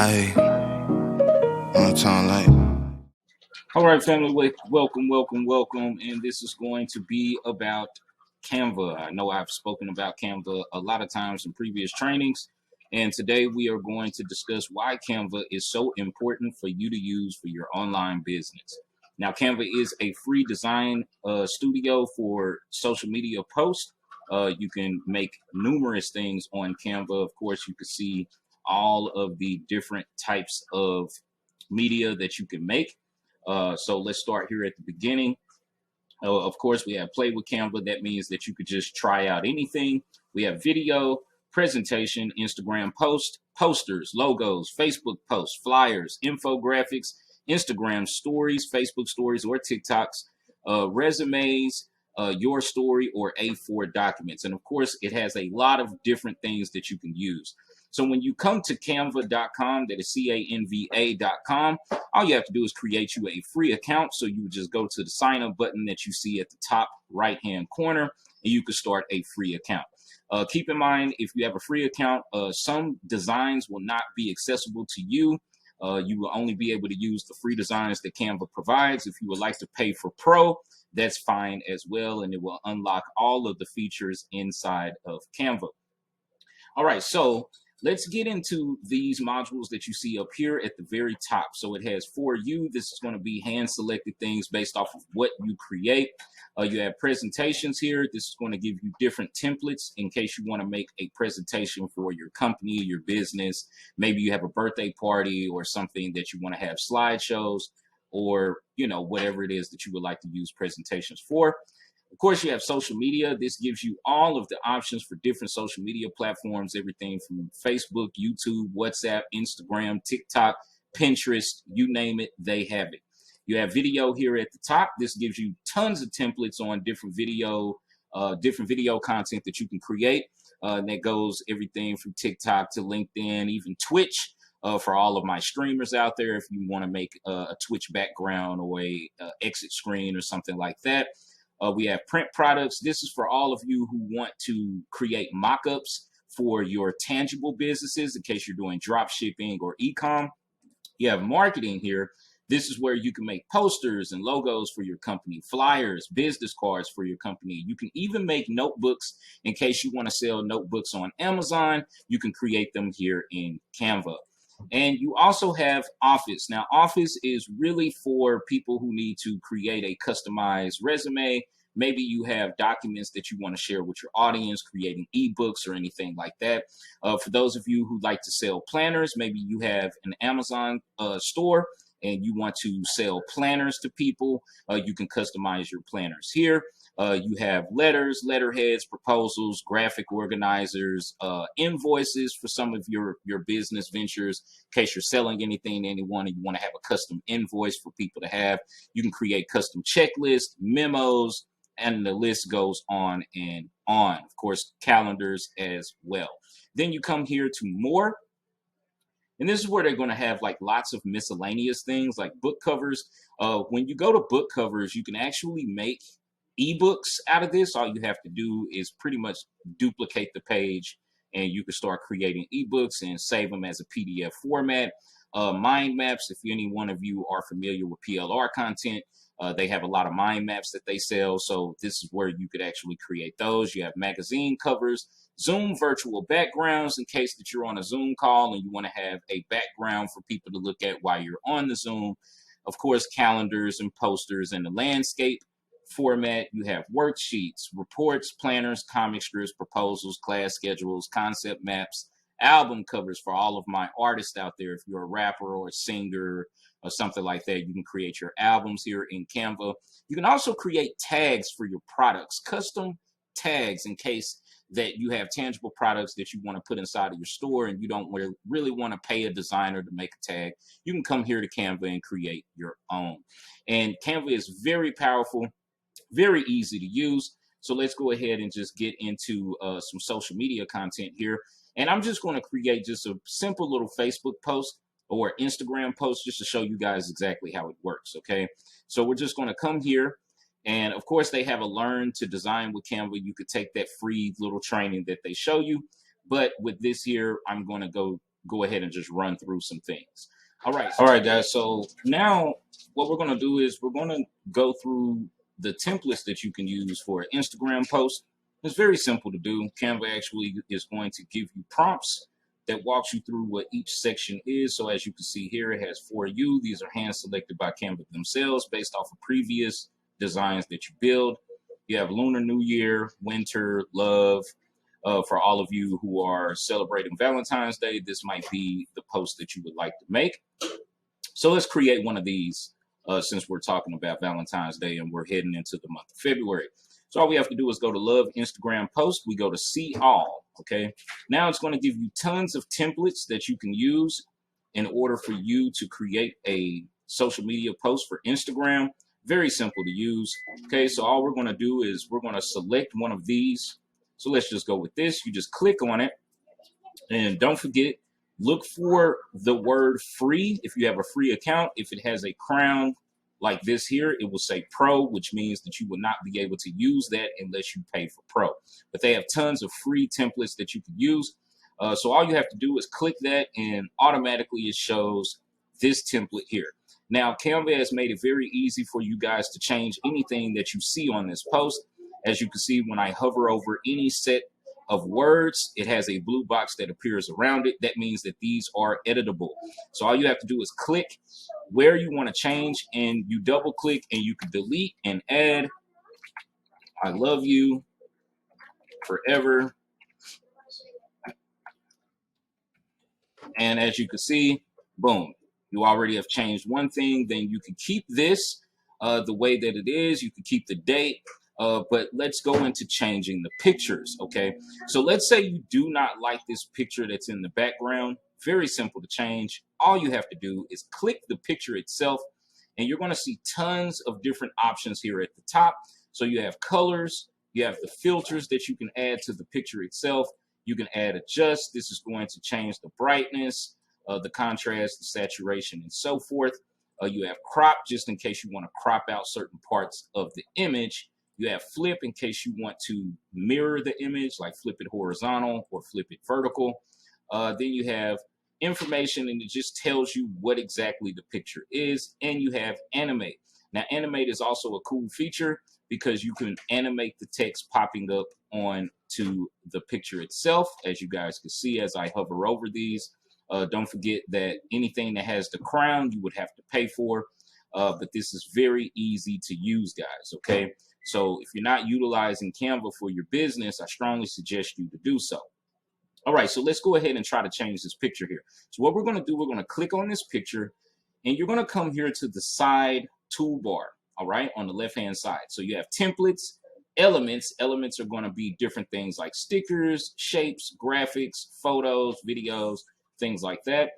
I on time like. All right, family, welcome. And this is going to be about Canva. I know I've spoken about Canva a lot of times in previous trainings. And today we are going to discuss why Canva is so important for you to use for your online business. Now, Canva is a free design studio for social media posts. You can make numerous things on Canva. Of course, you can see all of the different types of media that you can make. So let's start here at the beginning. Of course, we have play with Canva. That means that you could just try out anything. We have video, presentation, Instagram post, posters, logos, Facebook posts, flyers, infographics, Instagram stories, Facebook stories or TikToks, resumes, your story or A4 documents. And of course, it has a lot of different things that you can use. So when you come to canva.com, that is canva.com, all you have to do is create you a free account. So you would just go to the sign up button that you see at the top right hand corner, and you can start a free account. Keep in mind, if you have a free account, some designs will not be accessible to you. You will only be able to use the free designs that Canva provides. If you would like to pay for Pro, that's fine as well, and it will unlock all of the features inside of Canva. All right, so let's get into these modules that you see up here at the very top. So it has for you. This is going to be hand selected things based off of what you create. You have presentations here. This is going to give you different templates in case you want to make a presentation for your company, your business. Maybe you have a birthday party or something that you want to have slideshows or, whatever it is that you would like to use presentations for. Of course, you have social media. This gives you all of the options for different social media platforms, everything from Facebook, YouTube, WhatsApp, Instagram, TikTok, Pinterest, you name it, they have it. You have video here at the top. This gives you tons of templates on different video content that you can create. That goes everything from TikTok to LinkedIn, even Twitch. For all of my streamers out there, if you want to make a Twitch background or a exit screen or something like that. We have print products. This is for all of you who want to create mock-ups for your tangible businesses in case you're doing drop shipping or e-com. You have marketing here. This is where you can make posters and logos for your company, flyers, business cards for your company. You can even make notebooks in case you want to sell notebooks on Amazon. You can create them here in Canva. And you also have Office. Now, Office is really for people who need to create a customized resume. Maybe you have documents that you want to share with your audience, creating ebooks or anything like that. For those of you who like to sell planners, maybe you have an Amazon store and you want to sell planners to people. You can customize your planners here. You have letters, letterheads, proposals, graphic organizers, invoices for some of your business ventures. In case you're selling anything to anyone and you want to have a custom invoice for people to have, you can create custom checklists, memos, and the list goes on and on. Of course, calendars as well. Then you come here to more. And this is where they're going to have like lots of miscellaneous things like book covers. When you go to book covers, you can actually make ebooks out of this. All you have to do is pretty much duplicate the page and you can start creating ebooks and save them as a PDF format. Mind maps, if any one of you are familiar with PLR content, they have a lot of mind maps that they sell. So this is where you could actually create those. You have magazine covers, Zoom virtual backgrounds in case that you're on a Zoom call and you want to have a background for people to look at while you're on the Zoom. Of course, calendars and posters in the landscape format. You have worksheets, reports, planners, comic strips, proposals, class schedules, concept maps, album covers for all of my artists out there. If you're a rapper or a singer or something like that, you can create your albums here in Canva. You can also create tags for your products, custom tags in case that you have tangible products that you want to put inside of your store and you don't really want to pay a designer to make a tag. You can come here to Canva and create your own. And Canva is very powerful, very easy to use. So let's go ahead and just get into some social media content here. And I'm just going to create just a simple little Facebook post or Instagram post just to show you guys exactly how it works, okay? So we're just going to come here. And of course, they have a learn to design with Canva. You could take that free little training that they show you. But with this here, I'm going to go go ahead and just run through some things. All right, guys. So now what we're going to do is we're going to go through the templates that you can use for an Instagram post. It's very simple to do. Canva actually is going to give you prompts that walks you through what each section is. So as you can see here, it has for you. These are hand selected by Canva themselves based off of previous designs that you build. You have Lunar New Year, Winter, Love. For all of you who are celebrating Valentine's Day, this might be the post that you would like to make. So let's create one of these since we're talking about Valentine's Day and we're heading into the month of February. So all we have to do is go to Love Instagram Post. We go to See All, okay? Now it's going to give you tons of templates that you can use in order for you to create a social media post for Instagram. Very simple to use, okay? So all we're going to do is we're going to select one of these. So let's just go with this. You just click on it, and don't forget, look for the word free if you have a free account. If it has a crown like this here, it will say pro, which means that you will not be able to use that unless you pay for pro. But they have tons of free templates that you can use. So all you have to do is click that, and automatically it shows this template here. Now, Canva has made it very easy for you guys to change anything that you see on this post. As you can see, when I hover over any set of words, it has a blue box that appears around it. That means that these are editable. So all you have to do is click where you want to change, and you double click and you can delete and add I love you forever. And as you can see, boom, you already have changed one thing. Then you can keep this the way that it is. You can keep the date. But let's go into changing the pictures, okay? So let's say you do not like this picture that's in the background. Very simple to change. All you have to do is click the picture itself, and you're going to see tons of different options here at the top. So you have colors, you have the filters that you can add to the picture itself. You can add adjust. This is going to change the brightness, the contrast, the saturation, and so forth. You have crop, just in case you want to crop out certain parts of the image. You have flip in case you want to mirror the image, like flip it horizontal or flip it vertical. Then you have information, and it just tells you what exactly the picture is. And you have animate. Now, animate is also a cool feature because you can animate the text popping up on to the picture itself, as you guys can see as I hover over these. Don't forget that anything that has the crown, you would have to pay for. But this is very easy to use, guys, okay? So if you're not utilizing Canva for your business, I strongly suggest you to do so. All right, so let's go ahead and try to change this picture here. So what we're going to do, we're going to click on this picture, and you're going to come here to the side toolbar, all right, on the left-hand side. So you have templates, elements. Elements are going to be different things like stickers, shapes, graphics, photos, videos, things like that.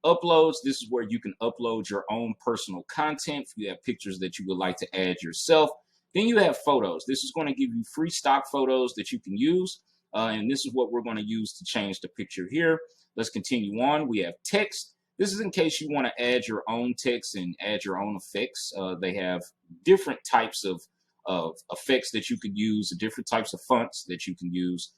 Uploads, this is where you can upload your own personal content if you have pictures that you would like to add yourself. Then you have photos. This is going to give you free stock photos that you can use. And this is what we're going to use to change the picture here. Let's continue on. We have text. This is in case you want to add your own text and add your own effects. They have different types of effects that you could use, different types of fonts that you can use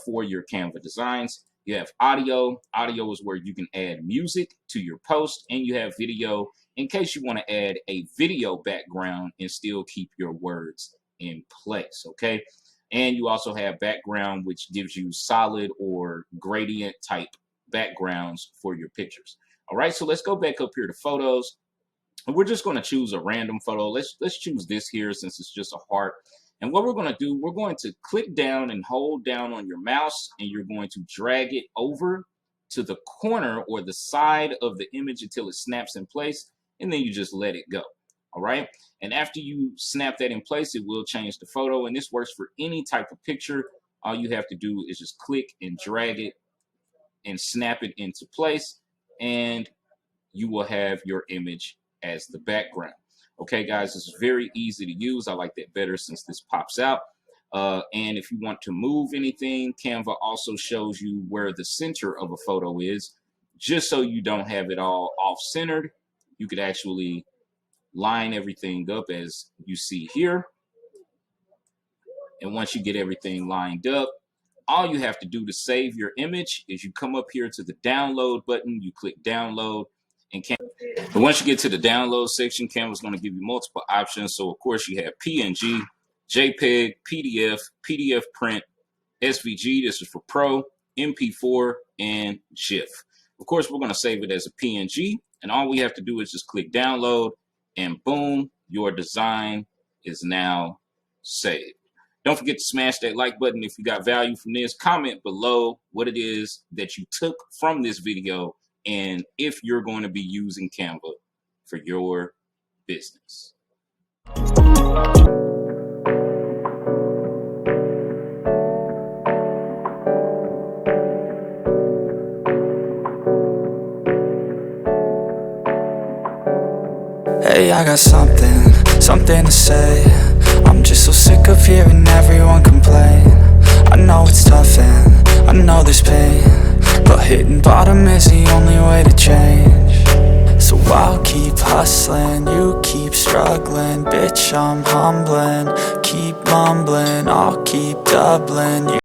for your Canva designs. You have audio. Audio is where you can add music to your post, and you have video in case you want to add a video background and still keep your words in place, okay? And you also have background, which gives you solid or gradient type backgrounds for your pictures. All right, so let's go back up here to photos. And we're just going to choose a random photo. Let's choose this here since it's just a heart. And what we're going to do, we're going to click down and hold down on your mouse, and you're going to drag it over to the corner or the side of the image until it snaps in place, and then you just let it go. All right. And after you snap that in place, it will change the photo. And this works for any type of picture. All you have to do is just click and drag it and snap it into place, and you will have your image as the background. Okay, guys, this is very easy to use. I like that better since this pops out. And if you want to move anything, Canva also shows you where the center of a photo is, just so you don't have it all off-centered. You could actually line everything up as you see here. And once you get everything lined up, All you have to do to save your image is you come up here to the download button, you click download, and once you get to the download section, Canva's going to give you multiple options. So of course you have PNG, JPEG, PDF, PDF print, SVG, this is for Pro, MP4, and GIF. Of course, we're going to save it as a PNG, and all we have to do is just click download, and boom, your design is now saved. Don't forget to smash that like button if you got value from this. Comment below what it is that you took from this video and if you're going to be using Canva for your business. Hey, I got something to say. I'm just so sick of hearing everyone complain. I know it's tough and I know there's pain, but hitting bottom is the only way to change. So I'll keep hustling, you keep struggling. Bitch, I'm humbling, keep mumbling, I'll keep doubling.